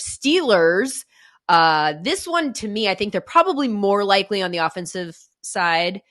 Steelers, this one to me, I think they're probably more likely on the offensive side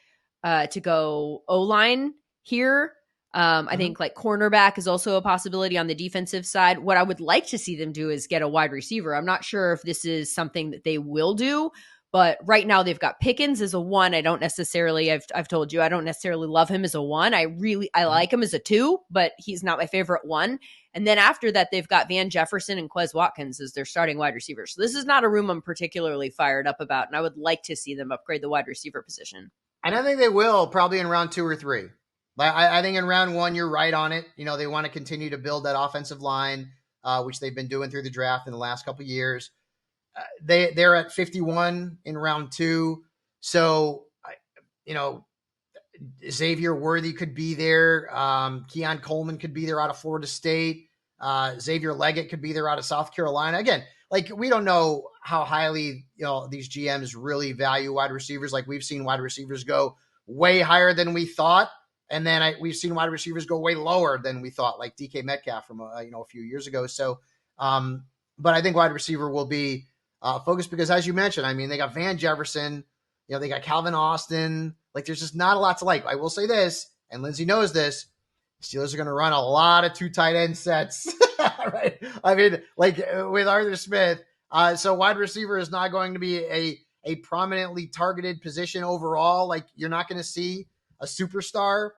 to go O-line here. I think like cornerback is also a possibility on the defensive side. What I would like to see them do is get a wide receiver. I'm not sure if this is something that they will do, but right now they've got Pickens as a 1. I don't necessarily, I've told you, I don't necessarily love him as a 1. I like him as a 2, but he's not my favorite 1. And then after that, they've got Van Jefferson and Quez Watkins as their starting wide receivers. So this is not a room I'm particularly fired up about, and I would like to see them upgrade the wide receiver position. And I think they will probably in round 2 or 3. I think in round 1, you're right on it. You know, they want to continue to build that offensive line, which they've been doing through the draft in the last couple of years. They're at 51 in round 2. So, you know, Xavier Worthy could be there. Keon Coleman could be there out of Florida State. Xavier Leggett could be there out of South Carolina. Again, like we don't know how highly, you know, these GMs really value wide receivers. Like we've seen wide receivers go way higher than we thought. And then we've seen wide receivers go way lower than we thought, like DK Metcalf from a few years ago. So, but I think wide receiver will be focused because, as you mentioned, I mean, they got Van Jefferson, you know, they got Calvin Austin. Like, there's just not a lot to like. I will say this, and Lindsay knows this: Steelers are going to run a lot of 2 tight end sets, right? I mean, like with Arthur Smith. So wide receiver is not going to be a prominently targeted position overall. Like, you're not going to see a superstar